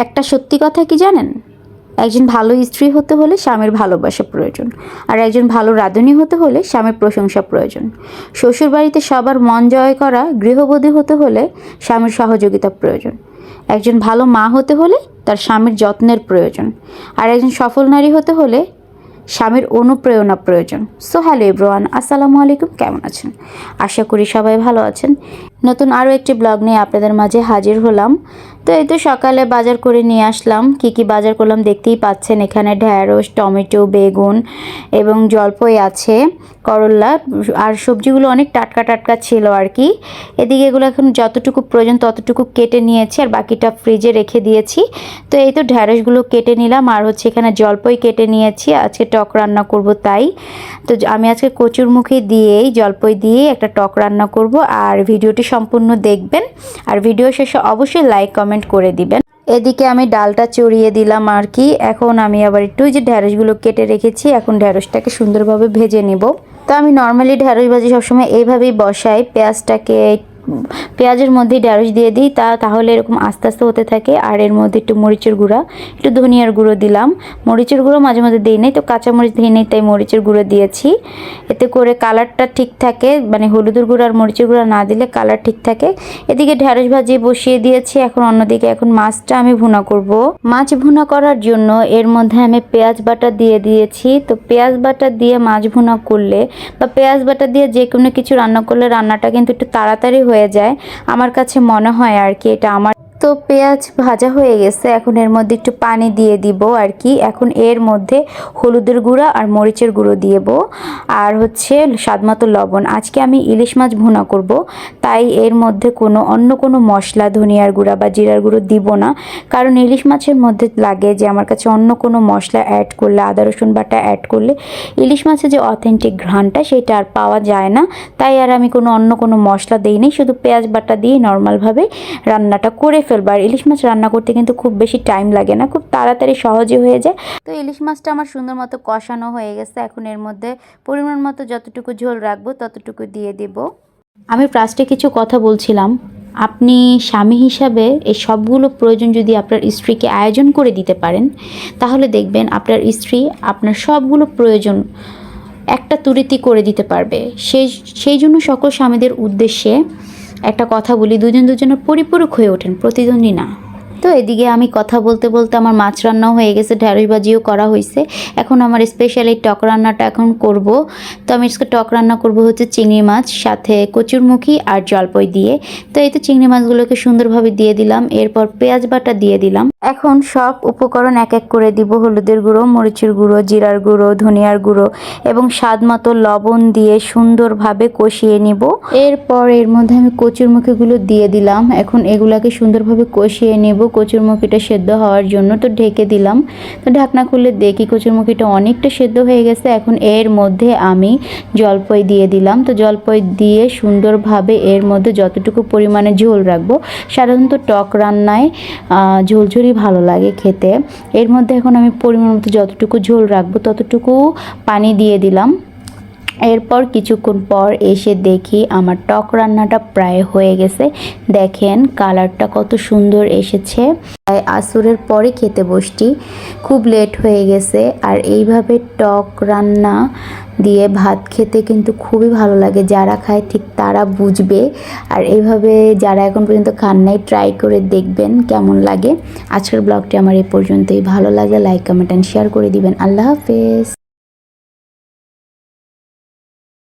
একটা সত্যি কথা কি জানেন, একজন ভালো স্ত্রী হতে হলে স্বামীর ভালোবাসা প্রয়োজন, আর একজন ভালো রাঁধুনি হতে হলে স্বামীর প্রশংসা প্রয়োজন। শ্বশুরবাড়িতে সবার মন জয় করা গৃহবধূ হতে হলে স্বামীর সহযোগিতা প্রয়োজন। একজন ভালো মা হতে হলে তার স্বামীর যত্নের প্রয়োজন, আর একজন সফল নারী হতে হলে স্বামীর অনুপ্রেরণা প্রয়োজন। সো হ্যালো এভরিওয়ান, আসসালামু আলাইকুম, কেমন আছেন? আশা করি সবাই ভালো আছেন। নতুন আরও একটি ব্লগ নিয়ে আপনাদের মাঝে হাজির হলাম। তো এই তো সকালে বাজার করে নিয়ে আসলাম। কি বাজার করলাম দেখতেই পাচ্ছেন, এখানে ঢ্যাঁড়স, টমেটো, বেগুন এবং জলপাই আছে, করলা, আর সবজিগুলো অনেক টাটকা টাটকা ছিল আর কি। এদিকে এগুলো এখন যতটুকু প্রয়োজন ততটুকু কেটে নিয়েছি, আর বাকিটা ফ্রিজে রেখে দিয়েছি। তো এই তো ঢ্যাঁড়সগুলো কেটে নিলাম, আর হচ্ছে এখানে জলপাই কেটে নিয়েছি, আজকে টক রান্না করব তাই। তো আমি আজকে কচুরমুখী দিয়েই জলপাই দিয়েই একটা টক রান্না করব, আর ভিডিওটি সম্পূর্ণ দেখবেন, আর ভিডিও শেষে অবশ্যই লাইক কমেন্ট করে দিবেন। এদিকে আমি ডালটা চড়িয়ে দিলাম আর কি। এখন আমি আবার একটু যে ঢ্যাঁড়সগুলো কেটে রেখেছি, এখন ঢ্যাঁড়সটাকে সুন্দরভাবে ভেজে নিব। তো আমি নর্মালি ঢ্যাঁড়স ভাজি সবসময় এইভাবেই বসাই, পেঁয়াজের মধ্যে ঢ্যাঁড়স দিয়ে দিই, তাহলে এরকম আস্তে আস্তে হতে থাকে। আর এর মধ্যে একটু মরিচের গুঁড়া, একটু ধনিয়ার গুঁড়ো দিলাম। মরিচের গুঁড়ো মাঝে মাঝে দিই নাই, তো কাঁচামরিচ দিই নাই, তাই মরিচের গুঁড়ো দিয়েছি। এতে করে কালারটা ঠিক থাকে, মানে হলুদের গুঁড়ো আর মরিচের গুঁড়ো না দিলে কালার ঠিক থাকে। এদিকে ঢ্যাঁড়স ভাজি বসিয়ে দিয়েছি। এখন অন্যদিকে এখন মাছটা আমি ভুনা করব। মাছ ভুনা করার জন্য এর মধ্যে আমি পেঁয়াজ বাটা দিয়ে দিয়েছি। তো পেঁয়াজ বাটা দিয়ে মাছ ভুনা করলে বা পেঁয়াজ বাটা দিয়ে যে কোনো কিছু রান্না করলে রান্নাটা কিন্তু একটু তাড়াতাড়ি হয়ে যায়, আমার কাছে মনে হয় আর কি। এটা আমার তো পেঁয়াজ ভাজা হয়ে গেছে, এখন এর মধ্যে একটু পানি দিয়ে দিব আর কি। এখন এর মধ্যে হলুদের গুঁড়া আর মরিচের গুঁড়ো দিব, আর হচ্ছে স্বাদমতো লবণ। আজকে আমি ইলিশ মাছ ভুনা করব, তাই এর মধ্যে অন্য কোনো মশলা, ধনিয়ার গুঁড়া বা জিরার গুঁড়ো দিব না, কারণ ইলিশ মাছের মধ্যে লাগে যে আমার কাছে অন্য কোনো মশলা অ্যাড করলে, আদা রসুন বাটা অ্যাড করলে ইলিশ মাছের যে অথেন্টিক ঘ্রাণটা সেটা আর পাওয়া যায় না। তাই আর আমি অন্য কোনো মশলা দিই নি, শুধু পেঁয়াজ বাটা দিয়ে নর্মালভাবে রান্নাটা করে ফেলবো। আর ইলিশ মাছ রান্না করতে কিন্তু খুব বেশি টাইম লাগে না, খুব তাড়াতাড়ি সহজে হয়ে যায়। তো ইলিশ মাছটা আমার সুন্দর মতো কষানো হয়ে গেছে। এখন এর মধ্যে পরিমাণ মতো যতটুকু ঝোল রাখবো ততটুকু দিয়ে দেব। আমি ফার্স্টে কিছু কথা বলছিলাম, আপনি স্বামী হিসাবে এই সবগুলো প্রয়োজন যদি আপনার স্ত্রীকে আয়োজন করে দিতে পারেন, তাহলে দেখবেন আপনার স্ত্রী আপনার সবগুলো প্রয়োজন একটা তুড়িতে করে দিতে পারবে। সেই জন্য সকল স্বামীদের উদ্দেশ্যে একটা কথা বলি, দুজনের পরিপূরক হয়ে ওঠেন, প্রতিদ্বন্দ্বী না। তো এদিকে আমি কথা বলতে বলতে আমার মাছ রান্নাও হয়ে গেছে, ঢ্যাঁড়স ভাজিও করা হয়েছে। এখন আমার স্পেশাল এই টক রান্নাটা এখন করব। তো আমি আজকে টক রান্না করব হচ্ছে চিংড়ি মাছ সাথে কচুরমুখী আর জলপাই দিয়ে। তো এই তো চিংড়ি মাছগুলোকে সুন্দরভাবে দিয়ে দিলাম, এরপর পেঁয়াজ বাটা দিয়ে দিলাম। এখন সব উপকরণ এক এক করে দিব। হলুদের গুঁড়ো, মরিচের গুঁড়ো, জিরার গুঁড়ো, ধনিয়ার গুঁড়ো এবং স্বাদ মতো লবণ দিয়ে সুন্দরভাবে কষিয়ে নিব। এরপর এর মধ্যে আমি কচুরমুখীগুলো দিয়ে দিলাম। এখন এগুলাকে সুন্দরভাবে কষিয়ে নেব কচুরমুখীটা সেদ্ধ হওয়ার জন্য। তো ঢেকে দিলাম। তো ঢাকনা খুলে দেখি কচুরমুখীটা অনেকটা সেদ্ধ হয়ে গেছে। এখন এর মধ্যে আমি জলপাই দিয়ে দিলাম। তো জলপাই দিয়ে সুন্দরভাবে এর মধ্যে যতটুকু পরিমাণে ঝোল রাখবো, সাধারণত টক রান্নায় ঝোলঝোলই ভালো লাগে খেতে। এর মধ্যে এখন আমি পরিমাণ মতো যতটুকু ঝোল রাখবো ততটুকু পানি দিয়ে দিলাম। এরপর কিছুক্ষণ পর এসে দেখি আমার টক রান্নাটা প্রায় হয়ে গেছে। দেখেন কালারটা কত সুন্দর এসেছে। আসরের পরে খেতে বসছি, খুব লেট হয়ে গেছে। আর এইভাবে টক রান্না দিয়ে ভাত খেতে কিন্তু খুবই ভালো লাগে, যারা খায় ঠিক তারা বুঝবে। আর এইভাবে যারা এখন পর্যন্ত খান নাই, ট্রাই করে দেখবেন কেমন লাগে। আজকের ব্লগটি আমার এই পর্যন্তই। ভালো লাগলে লাইক কমেন্ট অ্যান্ড শেয়ার করে দিবেন। আল্লাহ হাফেজ।